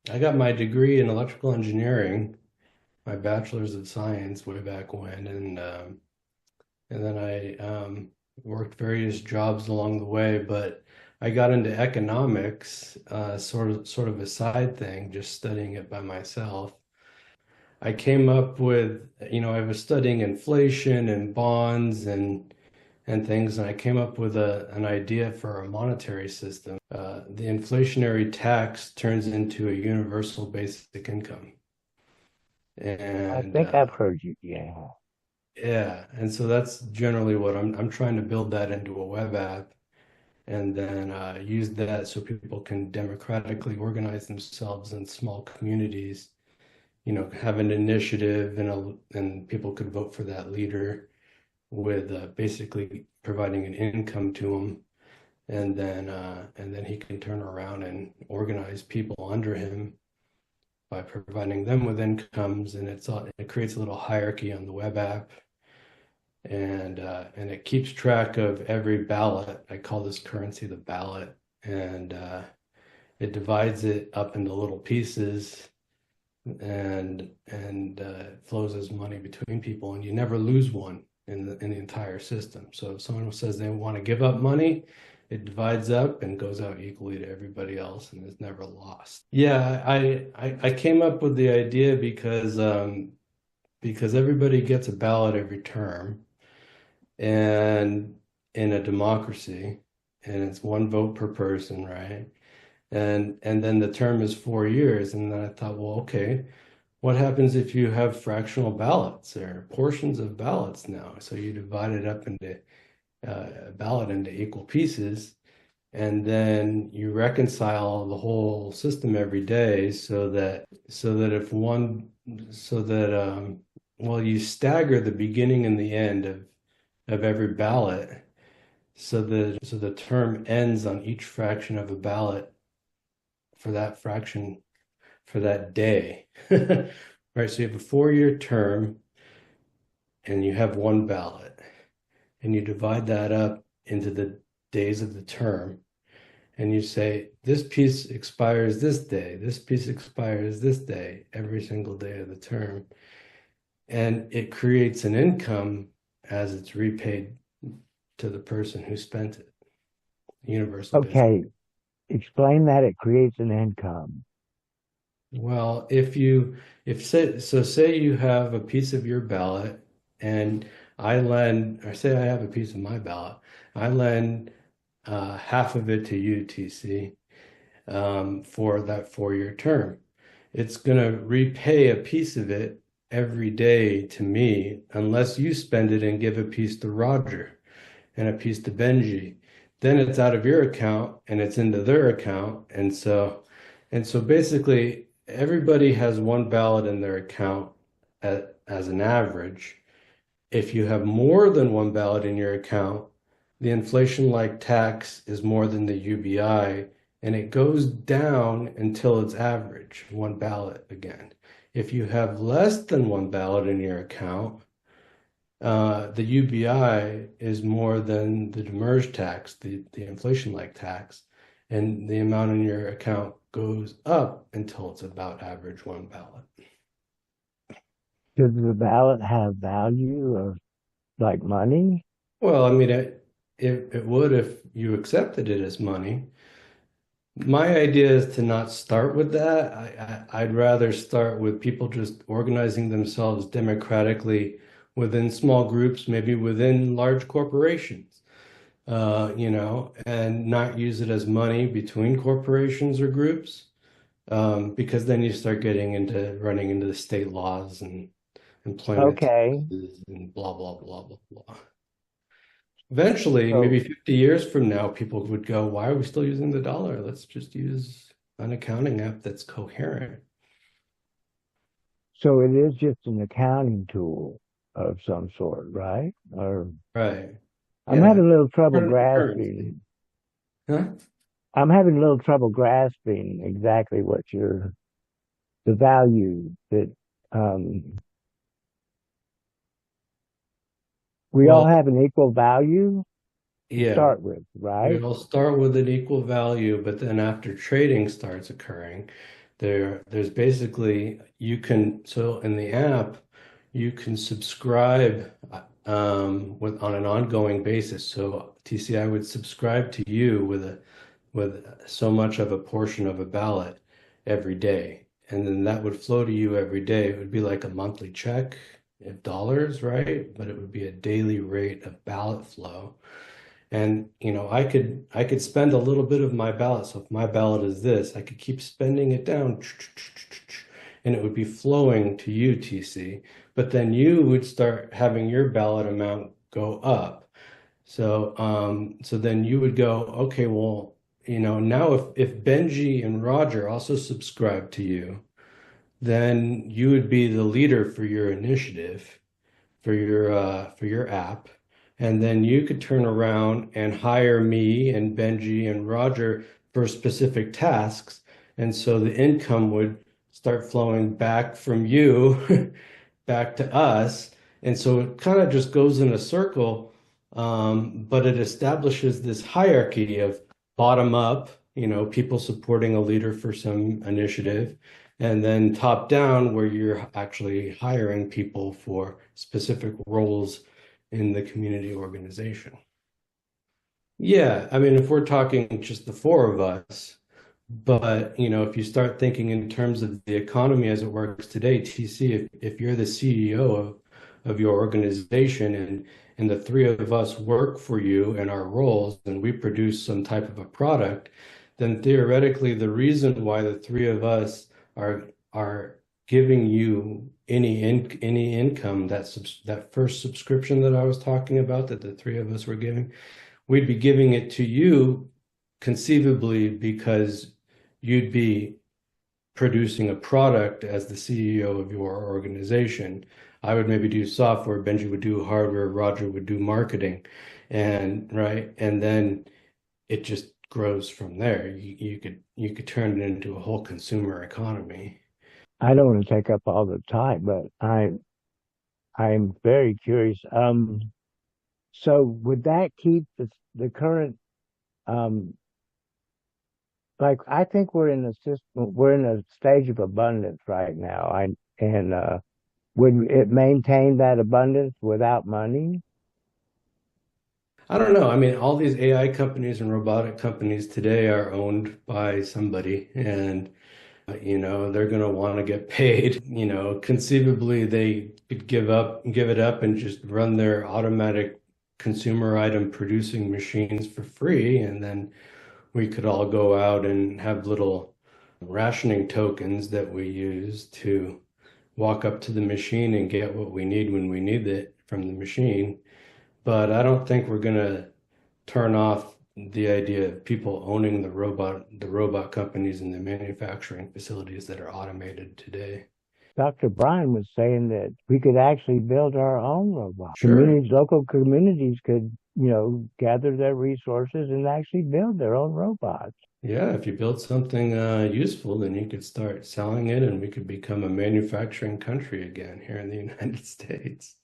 I got my degree in electrical engineering, my bachelor's of science way back when, and then I worked various jobs along the way, but I got into economics, sort of a side thing, just studying it by myself. I came up with, I was studying inflation and bonds and things, and I came up with an idea for a monetary system. The inflationary tax turns into a universal basic income. I And think I've heard you. Yeah. yeah, and so that's generally what I'm trying to build that into a web app and then use that so people can democratically organize themselves in small communities, have an initiative and people could vote for that leader with basically providing an income to him, and then he can turn around and organize people under him by providing them with incomes, and it creates a little hierarchy on the web app, and it keeps track of every ballot. I call this currency the ballot, and it divides it up into little pieces and flows as money between people, and you never lose one in the entire system. So if someone says they want to give up money, it divides up and goes out equally to everybody else and is never lost. Yeah, I came up with the idea because everybody gets a ballot every term, and in a democracy, and it's one vote per person, right? And then the term is 4 years, and then I thought, well, okay, what happens if you have fractional ballots or portions of ballots now? So you divide it up into a ballot into equal pieces, and then you reconcile the whole system every day so that if one so that well, you stagger the beginning and the end of every ballot so the term ends on each fraction of a ballot for that fraction for that day. Right, so you have a 4 year term and you have one ballot, and you divide that up into the days of the term, and you say, this piece expires this day, this piece expires this day, every single day of the term. And it creates an income as it's repaid to the person who spent it. Universal basic. Okay. Explain that it creates an income. Well, if say you have a piece of your ballot and or say I have a piece of my ballot, I lend half of it to you, TC, for that 4 year term. It's going to repay a piece of it every day to me, unless you spend it and give a piece to Roger and a piece to Benji. Then it's out of your account and it's into their account. And so basically everybody has one ballot in their account as an average. If you have more than one ballot in your account, the inflation-like tax is more than the UBI, and it goes down until it's average, one ballot again. If you have less than one ballot in your account, the UBI is more than the demurrage tax, the inflation-like tax, and the amount in your account goes up until it's about average one ballot. Does the ballot have value of like money? Well, I mean, it would if you accepted it as money. My idea is to not start with that. I'd rather start with people just organizing themselves democratically within small groups, maybe within large corporations, and not use it as money between corporations or groups, because then you start getting into running into the state laws and employment Okay. taxes and blah, blah, blah, blah, blah. Eventually, maybe So 50 years from now, people would go, why are we still using the dollar? Let's just use an accounting app that's coherent. so it is just an accounting tool of some sort, right? Or Right. I'm Yeah. having a little trouble Currency. grasping. Huh? I'm having a little trouble grasping exactly the value that um we all Well, have an equal value to yeah, start with, we right? all start with an equal value, but then after trading starts occurring, There's basically so in the app you can subscribe on an ongoing basis. So TCI would subscribe to you with so much of a portion of a ballot every day. And then that would flow to you every day. It would be like a monthly check of dollars, right? But it would be a daily rate of ballot flow. And I could spend a little bit of my ballot. So if my ballot is this, I could keep spending it down, and it would be flowing to you, TC. But then you would start having your ballot amount go up. So then you would go, okay, well, now if Benji and Roger also subscribe to you, then you would be the leader for your initiative, for your app, and then you could turn around and hire me and Benji and Roger for specific tasks, and so the income would start flowing back from you back to us, and so it kind of just goes in a circle, but it establishes this hierarchy of bottom up, people supporting a leader for some initiative, and then top down, where you're actually hiring people for specific roles in the community organization. Yeah, I mean, if we're talking just the four of us, but if you start thinking in terms of the economy as it works today, TC, if you're the CEO of your organization and the three of us work for you in our roles and we produce some type of a product, then theoretically the reason why the three of us are giving you any income, that first subscription that I was talking about that the three of us were giving, we'd be giving it to you conceivably because you'd be producing a product as the CEO of your organization. I would maybe do software, Benji would do hardware, Roger would do marketing, and right, and then it just grows from there. You could turn it into a whole consumer economy. I don't want to take up all the time, but I'm very curious. So would that keep the current um like I think we're in a stage of abundance right now. Would it maintain that abundance without money? I don't know. I mean, all these AI companies and robotic companies today are owned by somebody, and they're going to want to get paid. Conceivably they could give it up and just run their automatic consumer item producing machines for free, and then we could all go out and have little rationing tokens that we use to walk up to the machine and get what we need when we need it from the machine. But I don't think we're going to turn off the idea of people owning the robot companies and the manufacturing facilities that are automated today. Dr. Brian was saying that we could actually build our own robots. Sure. Local communities could, gather their resources and actually build their own robots. Yeah, if you build something useful, then you could start selling it and we could become a manufacturing country again here in the United States.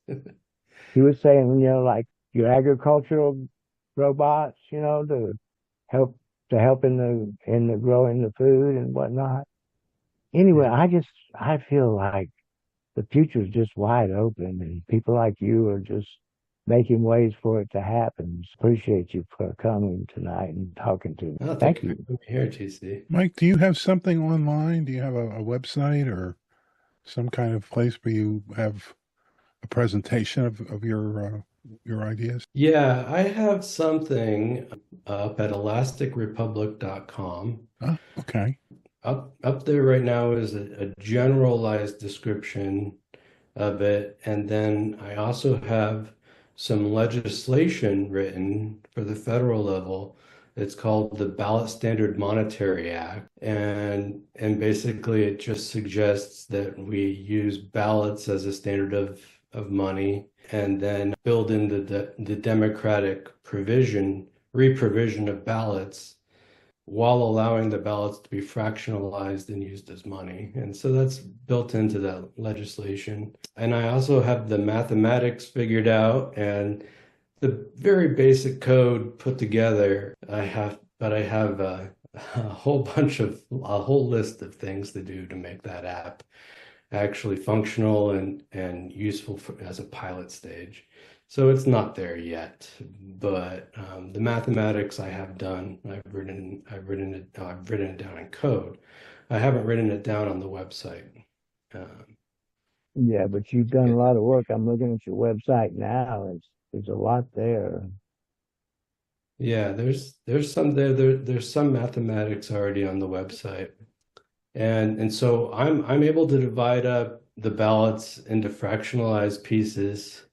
He was saying, like your agricultural robots, to help in the growing the food and whatnot. Anyway, I feel like the future is just wide open, and people like you are just making ways for it to happen. Appreciate you for coming tonight and talking to me. Oh, Thank you you. for being here, TC. Mike, do you have something online? Do you have a website or some kind of place where you have a presentation of your ideas? Yeah, I have something up at elasticrepublic.com. Oh, okay. Up there right now is a generalized description of it, and then I also have some legislation written for the federal level. It's called the Ballot Standard Monetary Act, and basically it just suggests that we use ballots as a standard of money, and then build in the democratic reprovision of ballots while allowing the ballots to be fractionalized and used as money. And so that's built into that legislation. And I also have the mathematics figured out and the very basic code put together. I have a whole list of things to do to make that app actually functional and useful as a pilot stage. So it's not there yet, but the mathematics I have done. I've written it down in code. I haven't written it down on the website. Um, Yeah, but you've done a lot of work. I'm looking at your website now. There's a lot there. yeah, there's some there's some mathematics already on the website. And so I'm able to divide up the ballots into fractionalized pieces.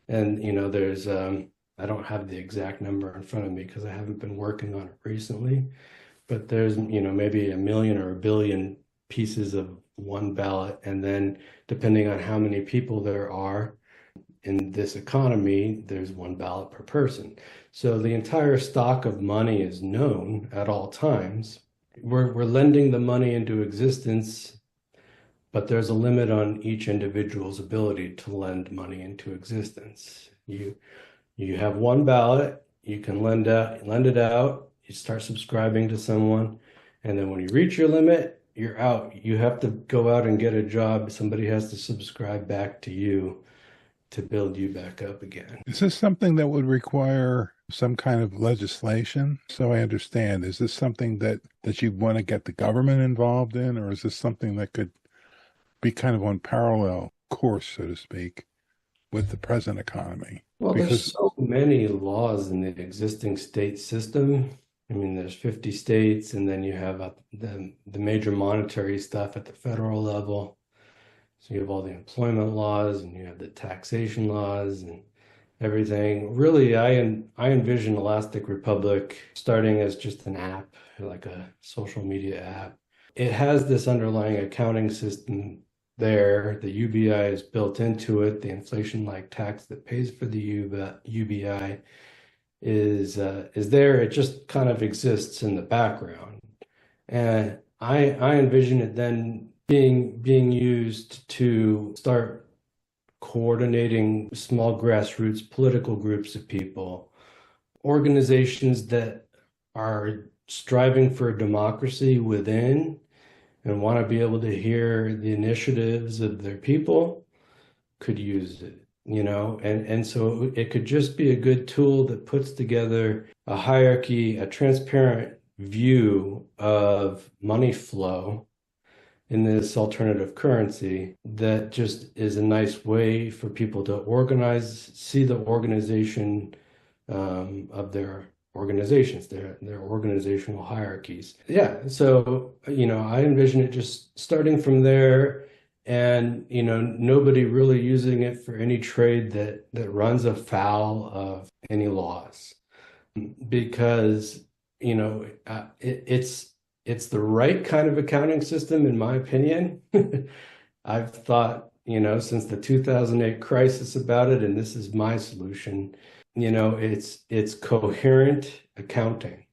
And there's I don't have the exact number in front of me because I haven't been working on it recently, but there's maybe a million or a billion pieces of one ballot, and then depending on how many people there are in this economy, there's one ballot per person. So the entire stock of money is known at all times. We're lending the money into existence, but there's a limit on each individual's ability to lend money into existence. You have one ballot, you can lend it out, you start subscribing to someone, and then when you reach your limit, you're out. You have to go out and get a job. Somebody has to subscribe back to you to build you back up again. Is this something that would require some kind of legislation? So I understand. Is this something that you want to get the government involved in, or is this something that could be kind of on parallel course, so to speak, with the present economy? Well, there's Because so many laws in the existing state system. I mean, there's 50 states, and then you have the major monetary stuff at the federal level. So you have all the employment laws, and you have the taxation laws, and everything. Really, I envision Elastic Republic starting as just an app, like a social media app. It has this underlying accounting system there. The UBI is built into it. The inflation-like tax that pays for the UBI is there. It just kind of exists in the background. And I envision it then being used to start coordinating small grassroots political groups of people, organizations that are striving for democracy within and want to be able to hear the initiatives of their people could use it, and so it could just be a good tool that puts together a hierarchy, a transparent view of money flow in this alternative currency that just is a nice way for people to organize, see the organization of their organizations, their organizational hierarchies. Yeah, so I envision it just starting from there, and nobody really using it for any trade that runs afoul of any laws, because it's the right kind of accounting system, in my opinion. I've thought, since the 2008 crisis about it, and this is my solution. It's coherent accounting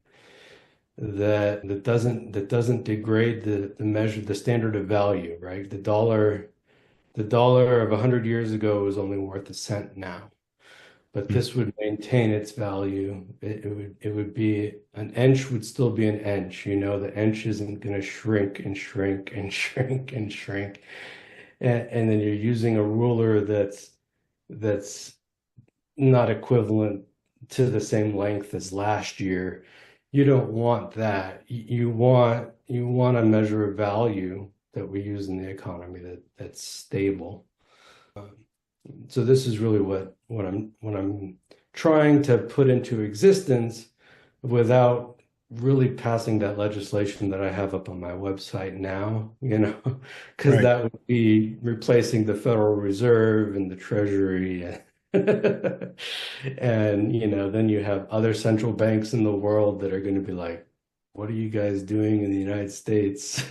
that doesn't degrade the standard of value, right? The dollar of 100 years ago is only worth a cent now, but this would maintain its value. It would be an inch would still be an inch. The inch isn't going to shrink and shrink and shrink and shrink, and then you're using a ruler that's not equivalent to the same length as last year. You don't want that. You want a measure of value that we use in the economy that's stable. Um, so this is really what I'm trying to put into existence without really passing that legislation that I have up on my website now, because right. that would be replacing the Federal Reserve and the Treasury. And then you have other central banks in the world that are going to be like, what are you guys doing in the United States?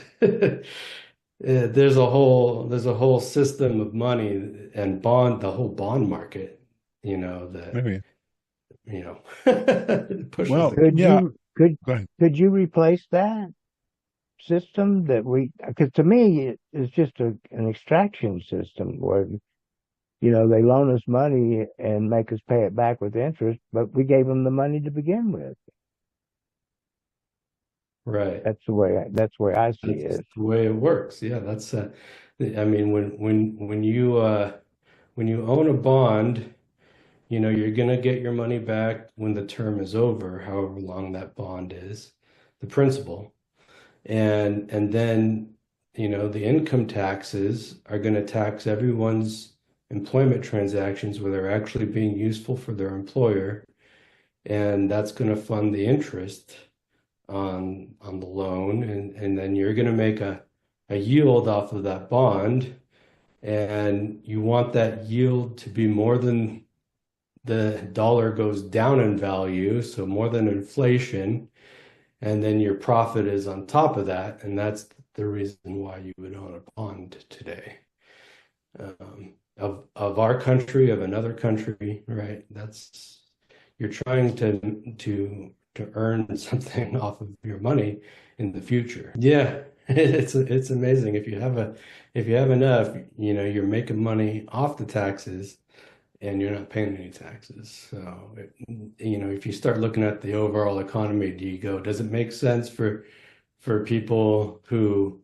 There's a whole system of money and the whole bond market, that Maybe. you know pushes Well, the. Could yeah. you could Go ahead. could you replace that system that because to me it's just an extraction system where they loan us money and make us pay it back with interest, but we gave them the money to begin with. right. That's the way I see That's it. the way it works. Yeah, that's I mean when you own a bond, you know, you're gonna get your money back when the term is over, however long that bond is, the principal. And then, you know, the income taxes are gonna tax everyone's employment transactions where they're actually being useful for their employer, and that's gonna fund the interest on the loan, and then you're going to make a yield off of that bond, and you want that yield to be more than the dollar goes down in value, so more than inflation, and then your profit is on top of that, and that's the reason why you would own a bond today. Of our country, of another country, right? That's you're trying to earn something off of your money in the future. Yeah, it's amazing if you have enough, you know, you're making money off the taxes and you're not paying any taxes. So, you know, if you start looking at the overall economy, does it make sense for people who,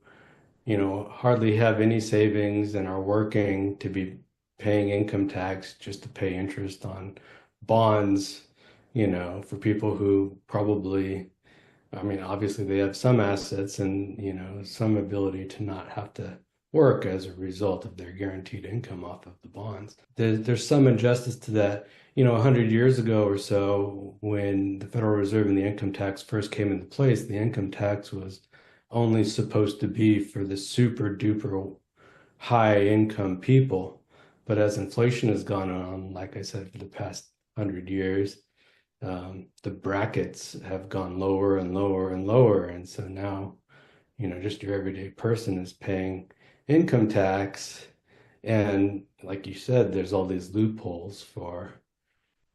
you know, hardly have any savings and are working to be paying income tax just to pay interest on bonds, you know, for people who probably, I mean, obviously they have some assets and, you know, some ability to not have to work as a result of their guaranteed income off of the bonds. There's some injustice to that. You know, 100 years ago or so, when the Federal Reserve and the income tax first came into place, the income tax was only supposed to be for the super duper high income people. But as inflation has gone on, like I said, for the past 100 years, the brackets have gone lower and lower and lower. And so now, you know, just your everyday person is paying income tax. And like you said, there's all these loopholes for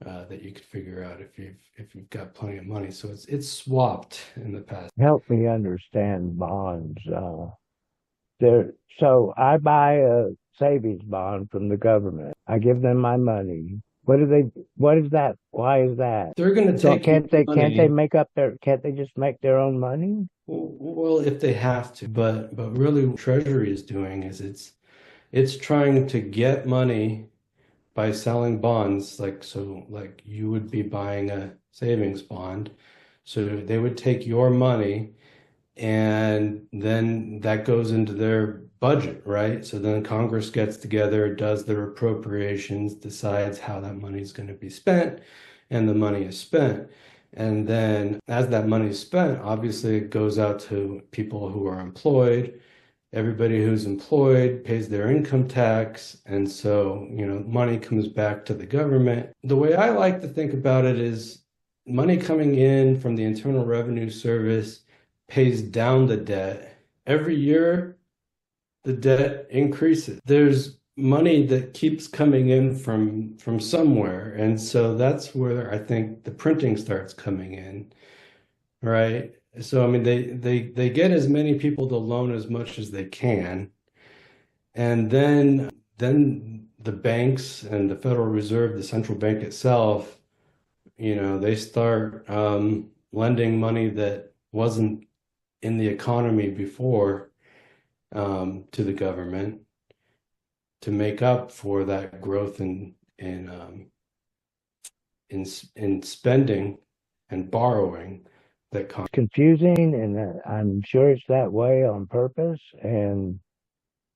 that you could figure out if you've got plenty of money. So it's swapped in the past. Help me understand bonds. There, so I buy a savings bond from the government. I give them my money. What do they? What is that? Why is that? They're going to So take your can't they money. make up their? Can't they just make their own money? Well, if they have to, but really what Treasury is doing is it's trying to get money by selling bonds, like you would be buying a savings bond. So they would take your money and then that goes into their budget, right? So then Congress gets together, does their appropriations, decides how that money is going to be spent, and the money is spent. And then as that money is spent, obviously it goes out to people who are employed. Everybody who's employed pays their income tax, and so, you know, money comes back to the government. The way I like to think about it is money coming in from the Internal Revenue Service pays down the debt. Every year, the debt increases. There's money that keeps coming in from somewhere, and so that's where I think the printing starts coming in, right? So I mean they get as many people to loan as much as they can, and then the banks and the Federal Reserve, the central bank itself, you know, they start lending money that wasn't in the economy before to the government to make up for that growth in spending and borrowing that comes. Confusing, and I'm sure it's that way on purpose, and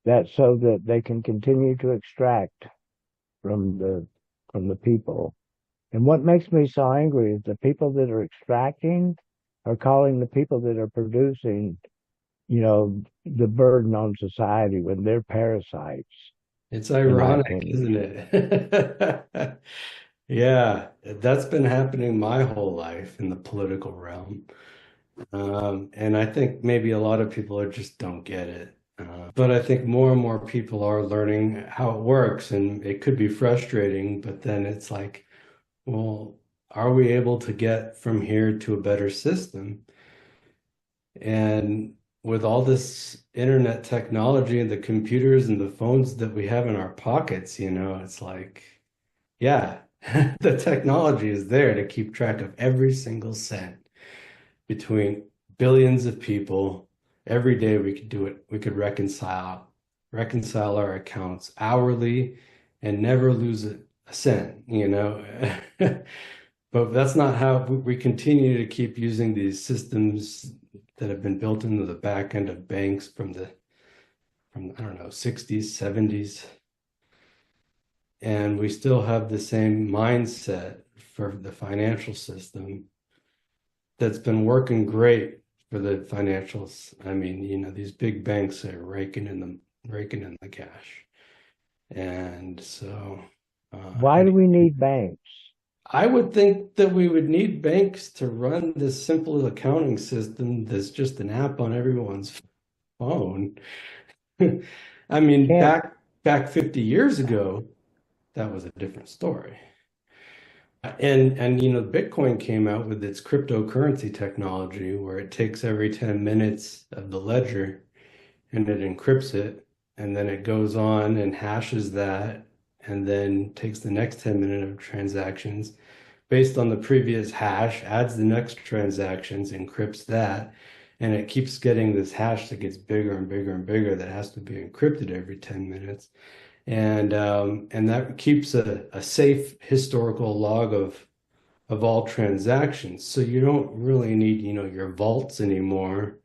that's so that they can continue to extract from the people. And what makes me so angry is the people that are extracting are calling the people that are producing, you know, the burden on society when they're parasites, It's in my ironic, opinion. isn't it? Yeah, that's been happening my whole life in the political realm. And I think maybe a lot of people are just don't get it. But I think more and more people are learning how it works, and it could be frustrating, but then it's like, well, are we able to get from here to a better system? And with all this internet technology and the computers and the phones that we have in our pockets, you know, it's like, yeah, the technology is there to keep track of every single cent between billions of people. Every day we could do it. We could reconcile our accounts hourly and never lose a cent, you know. But that's not how we continue to keep using these systems that have been built into the back end of banks from I don't know, 60s, 70s. And we still have the same mindset for the financial system that's been working great for the financials. I mean, you know, these big banks are raking in the cash. And so Why do we need banks? I would think that we would need banks to run this simple accounting system that's just an app on everyone's phone. I mean, Can't back 50 years ago, that was a different story. And you know, Bitcoin came out with its cryptocurrency technology where it takes every 10 minutes of the ledger and it encrypts it, and then it goes on and hashes that, and then takes the next 10 minutes of transactions based on the previous hash, adds the next transactions, encrypts that, and it keeps getting this hash that gets bigger and bigger and bigger that has to be encrypted every 10 minutes. And that keeps a safe historical log of all transactions. So you don't really need, you know, your vaults anymore.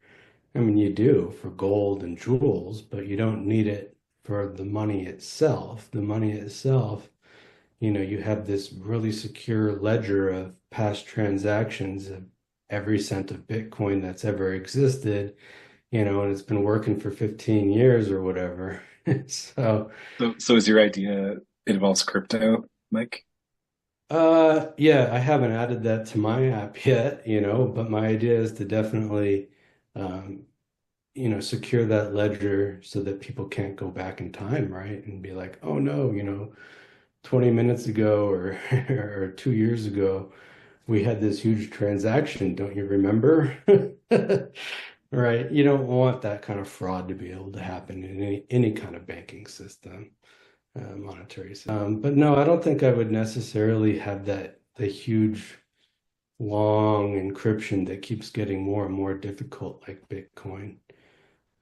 I mean, you do for gold and jewels, but you don't need it for the money itself. The money itself, you know, you have this really secure ledger of past transactions of every cent of Bitcoin that's ever existed, you know, and it's been working for 15 years or whatever. So, So is your idea it involves crypto, Mike? yeah, I haven't added that to my app yet, you know, but my idea is to definitely, um, you know, secure that ledger so that people can't go back in time, right? And be like, oh no, you know, 20 minutes ago or or 2 years ago, we had this huge transaction. Don't you remember? Right? You don't want that kind of fraud to be able to happen in any kind of banking system, monetary system. But no, I don't think I would necessarily have the huge long encryption that keeps getting more and more difficult like Bitcoin.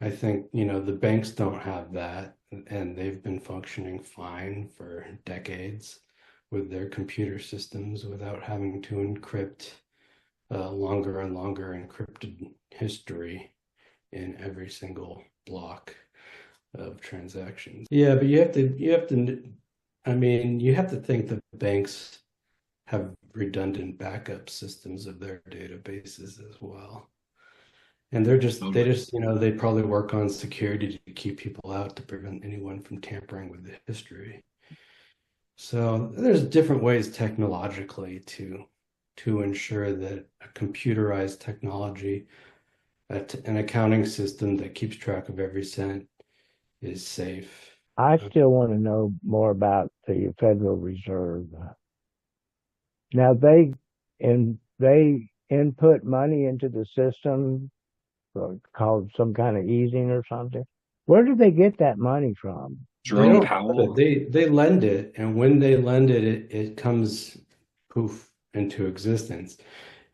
I think, you know, the banks don't have that, and they've been functioning fine for decades with their computer systems without having to encrypt longer and longer encrypted history in every single block of transactions. Yeah, but I mean, you have to think that banks have redundant backup systems of their databases as well. And they Totally. just, you know, they probably work on security to keep people out to prevent anyone from tampering with the history. So there's different ways technologically to ensure that a computerized technology, an accounting system that keeps track of every cent is safe. I still want to know more about the Federal Reserve. Now they input money into the system called some kind of easing or something. Where do they get that money from? They Jerome don't put it, Powell. they lend it, and when they lend it, it comes poof into existence.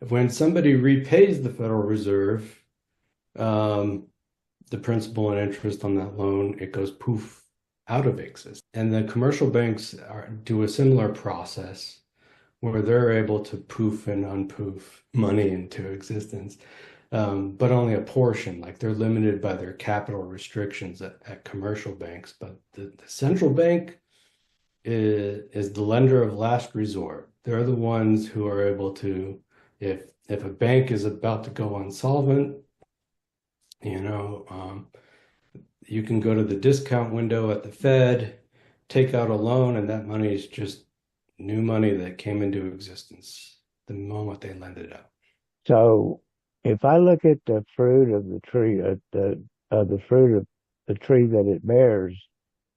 When somebody repays the Federal Reserve, um, the principal and interest on that loan, it goes poof out of existence. And the commercial banks do a similar process where they're able to poof and unpoof money into existence, but only a portion. Like they're limited by their capital restrictions at commercial banks. But the central bank is the lender of last resort. They're the ones who are able to, if a bank is about to go insolvent, you know, you can go to the discount window at the Fed, take out a loan, and that money is just new money that came into existence the moment they lend it out. So if I look at the fruit of the tree, the fruit of the tree that it bears,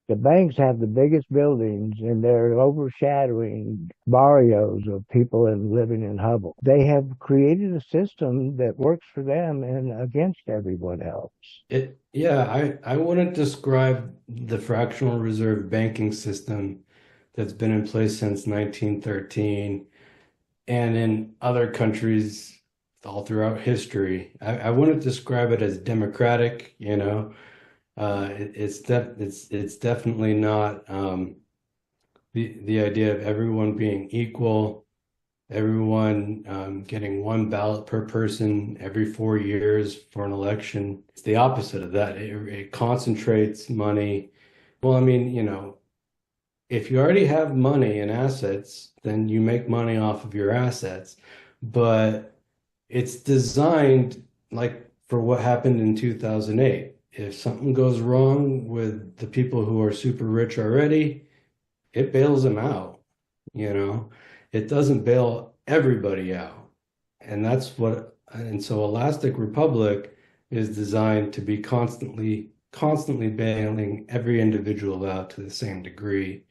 the banks have the biggest buildings and they're overshadowing barrios of people living in Hubble. They have created a system that works for them and against everyone else. Yeah, I wouldn't describe the fractional reserve banking system that's been in place since 1913 and in other countries all throughout history. I wouldn't describe it as democratic, it's definitely not the idea of everyone being equal, everyone getting one ballot per person every 4 years for an election. It's the opposite of that. It concentrates money. Well, I mean, if you already have money and assets, then you make money off of your assets. But it's designed like for what happened in 2008. If something goes wrong with the people who are super rich already, it bails them out, you know. It doesn't bail everybody out. And so Elastic Republic is designed to be constantly bailing every individual out to the same degree.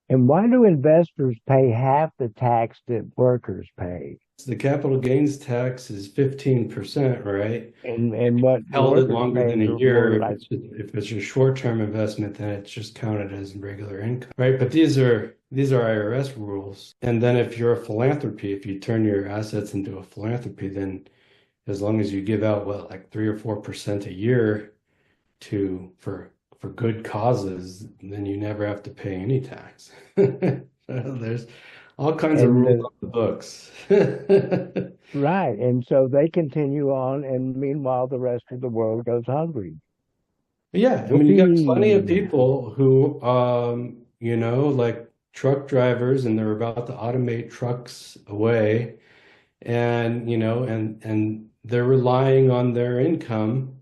And why do investors pay half the tax that workers pay? The capital gains tax is 15%, right? And what the Held it workers longer pay than a are more year. like, If it's a short-term investment, then it's just counted as regular income, right? But these are IRS rules. And then if you're a philanthropy, if you turn your assets into a philanthropy, then as long as you give out like 3 or 4% a year for good causes, then you never have to pay any tax. There's all kinds of and rules on the books. right. And so they continue on, and meanwhile, the rest of the world goes hungry. Yeah, I mean, you got plenty of Whoopee. people who, like truck drivers, and they're about to automate trucks away, and and they're relying on their income,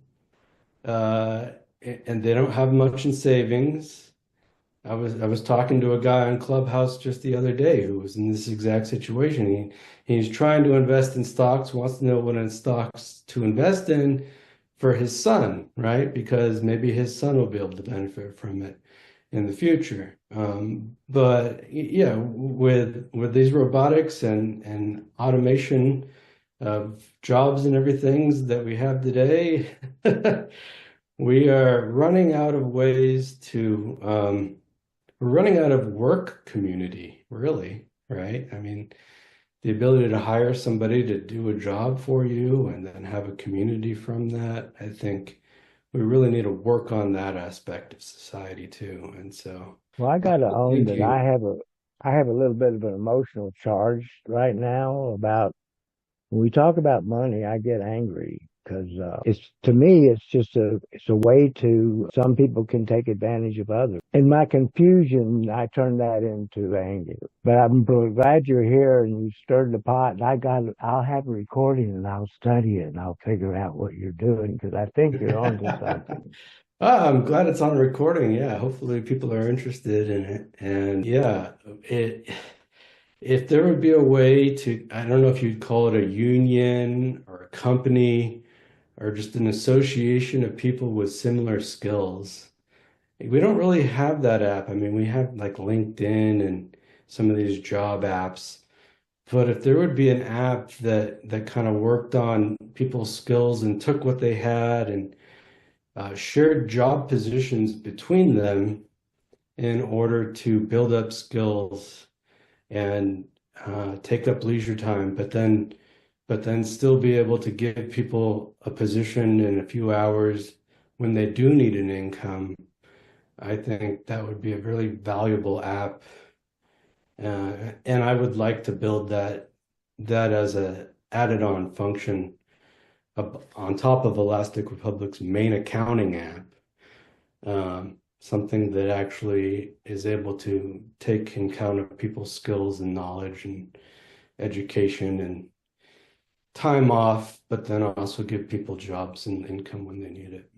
uh, and they don't have much in savings. I was talking to a guy on Clubhouse just the other day who was in this exact situation. He's trying to invest in stocks, wants to know what in stocks to invest in for his son, right? Because maybe his son will be able to benefit from it in the future. But yeah, with these robotics and automation of jobs and everything that we have today, we are running out of ways to we're running out of work community, really, right? I mean, the ability to hire somebody to do a job for you and then have a community from that, I think we really need to work on that aspect of society too. And so, Well, I got to own thank that you. I have a little bit of an emotional charge right now about when we talk about money, I get angry because it's to me it's a way to some people can take advantage of others. In my confusion, I turn that into anger. But I'm glad you're here and you stirred the pot. And I'll have a recording and I'll study it and I'll figure out what you're doing because I think you're onto something. I'm glad it's on recording. Yeah, hopefully people are interested in it. And yeah, if there would be a way to, I don't know if you'd call it a union or a company or just an association of people with similar skills. We don't really have that app. I mean, we have like LinkedIn and some of these job apps. But if there would be an app that kind of worked on people's skills and took what they had and shared job positions between them in order to build up skills and take up leisure time, but then still be able to give people a position in a few hours when they do need an income. I think that would be a really valuable app, and I would like to build that as a added on function on top of Elastic Republic's main accounting app. Something that actually is able to take account of people's skills and knowledge and education and time off, but then also give people jobs and income when they need it.